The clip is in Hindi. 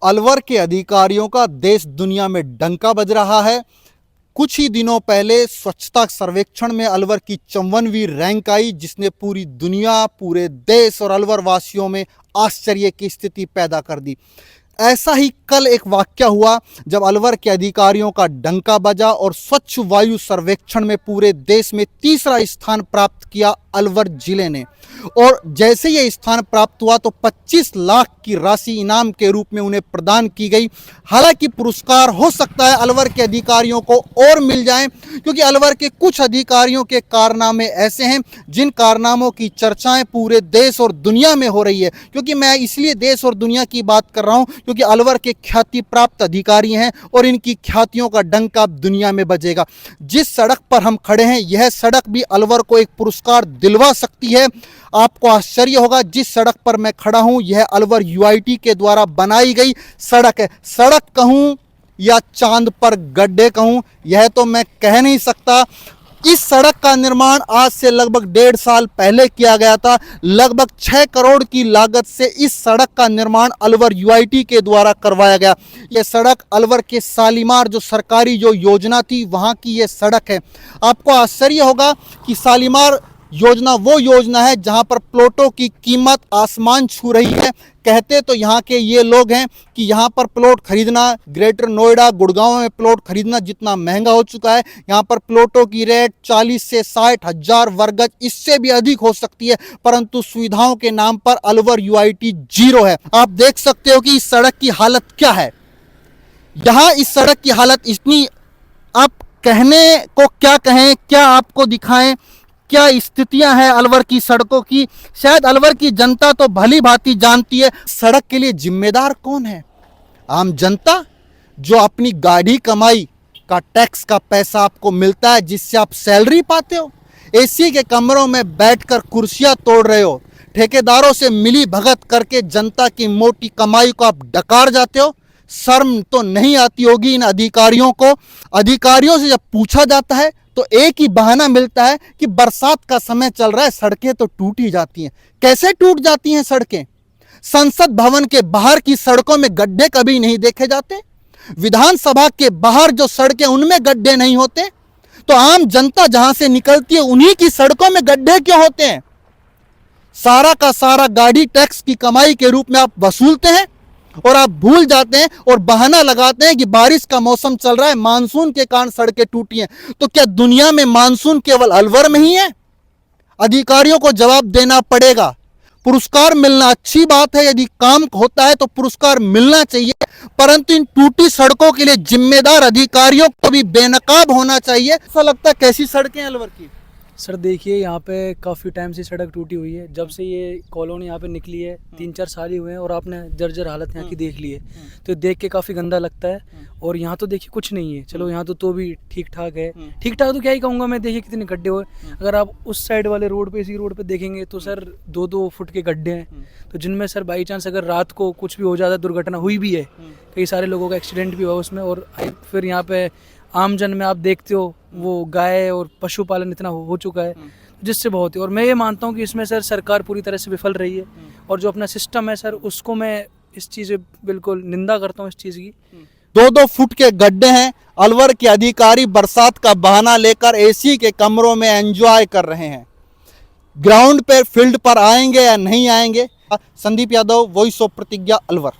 अलवर के अधिकारियों का देश दुनिया में डंका बज रहा है। कुछ ही दिनों पहले स्वच्छता सर्वेक्षण में अलवर की 54वीं रैंक आई, जिसने पूरी दुनिया, पूरे देश और अलवर वासियों में आश्चर्य की स्थिति पैदा कर दी। ऐसा ही कल एक वाकया हुआ जब अलवर के अधिकारियों का डंका बजा और स्वच्छ वायु सर्वेक्षण में पूरे देश में तीसरा स्थान प्राप्त किया अलवर जिले ने। और जैसे ये स्थान प्राप्त हुआ तो 25 लाख की राशि इनाम के रूप में उन्हें प्रदान की गई। हालांकि पुरस्कार हो सकता है अलवर के अधिकारियों को और मिल जाएं, क्योंकि अलवर के कुछ अधिकारियों के कारनामे ऐसे हैं जिन कारनामों की चर्चाएं पूरे देश और दुनिया में हो रही है। क्योंकि मैं इसलिए देश और दुनिया की बात कर रहा हूं क्योंकि अलवर के ख्याति प्राप्त अधिकारी हैं और इनकी ख्यातियों का डंका दुनिया में बजेगा। जिस सड़क पर हम खड़े हैं, यह सड़क भी अलवर को एक पुरस्कार दिलवा सकती है। आपको आश्चर्य होगा, जिस सड़क पर मैं खड़ा हूं यह अलवर यूआईटी के द्वारा बनाई गई सड़क है। सड़क कहूं या चांद पर गड्ढे कहूं, यह तो मैं कह नहीं सकता। इस सड़क का निर्माण आज से लगभग 1.5 साल पहले किया गया था। लगभग 6 करोड़ की लागत से इस सड़क का निर्माण अलवर यूआईटी के द्वारा करवाया गया। यह सड़क अलवर के शालीमार जो सरकारी जो योजना थी वहां की यह सड़क है। आपको आश्चर्य होगा कि शालीमार योजना वो योजना है जहां पर प्लॉटों की कीमत आसमान छू रही है। कहते तो यहाँ के ये लोग हैं कि यहाँ पर प्लॉट खरीदना, ग्रेटर नोएडा, गुड़गांव में प्लॉट खरीदना जितना महंगा हो चुका है, यहाँ पर प्लॉटों की रेट 40 से 60 हजार वर्ग गज, इससे भी अधिक हो सकती है। परंतु सुविधाओं के नाम पर अलवर यूआईटी जीरो है। आप देख सकते हो कि इस सड़क की हालत क्या है। यहाँ इस सड़क की हालत इतनी, आप कहने को क्या कहें, क्या आपको दिखाएं, क्या स्थितियां हैं अलवर की सड़कों की। शायद अलवर की जनता तो भली भांति जानती है सड़क के लिए जिम्मेदार कौन है। आम जनता जो अपनी गाड़ी कमाई का टैक्स का पैसा आपको मिलता है, जिससे आप सैलरी पाते हो, एसी के कमरों में बैठकर कुर्सियां तोड़ रहे हो, ठेकेदारों से मिली भगत करके जनता की मोटी कमाई को आप डकार जाते हो। शर्म तो नहीं आती होगी इन अधिकारियों को। अधिकारियों से जब पूछा जाता है तो एक ही बहाना मिलता है कि बरसात का समय चल रहा है, सड़कें तो टूट ही जाती हैं। कैसे टूट जाती हैं सड़कें? संसद भवन के बाहर की सड़कों में गड्ढे कभी नहीं देखे जाते। विधानसभा के बाहर जो सड़कें उनमें गड्ढे नहीं होते, तो आम जनता जहां से निकलती है उन्हीं की सड़कों में गड्ढे क्यों होते हैं? सारा का सारा गाड़ी टैक्स की कमाई के रूप में आप वसूलते हैं और आप भूल जाते हैं और बहाना लगाते हैं कि बारिश का मौसम चल रहा है, मानसून के कारण सड़कें टूटी हैं। तो क्या दुनिया में मानसून केवल अलवर में ही है? अधिकारियों को जवाब देना पड़ेगा। पुरस्कार मिलना अच्छी बात है, यदि काम होता है तो पुरस्कार मिलना चाहिए, परंतु इन टूटी सड़कों के लिए जिम्मेदार अधिकारियों को भी बेनकाब होना चाहिए। ऐसा लगता है कैसी सड़कें अलवर की? सर देखिए, यहाँ पे काफ़ी टाइम से सड़क टूटी हुई है। जब से ये कॉलोनी यहाँ पे निकली है 3-4 साल ही हुए हैं और आपने जर्जर हालत यहाँ की देख ली है, तो देख के काफ़ी गंदा लगता है। और यहाँ तो देखिए कुछ नहीं है, चलो यहाँ तो भी ठीक ठाक है। ठीक ठाक तो क्या ही कहूँगा मैं, देखिए कितने गड्ढे हुए। अगर आप उस साइड वाले रोड पे, इसी रोड पे देखेंगे तो सर 2-2 फुट के गड्ढे हैं, तो जिनमें सर बाई चांस अगर रात को कुछ भी हो जाता है, दुर्घटना हुई भी है, कई सारे लोगों का एक्सीडेंट भी हुआ उसमें। और फिर यहाँ पे आम जन में आप देखते हो वो गाय और पशुपालन इतना हो चुका है, जिससे बहुत ही। और मैं ये मानता हूँ कि इसमें सर सरकार पूरी तरह से विफल रही है, और जो अपना सिस्टम है सर उसको मैं इस चीज़ बिल्कुल निंदा करता हूँ इस चीज़ की। 2-2 फुट के गड्ढे हैं। अलवर के अधिकारी बरसात का बहाना लेकर एसी के कमरों में एंजॉय कर रहे हैं। ग्राउंड पर, फील्ड पर आएंगे या नहीं आएंगे? संदीप यादव, वॉइस ऑफ प्रतिज्ञा, अलवर।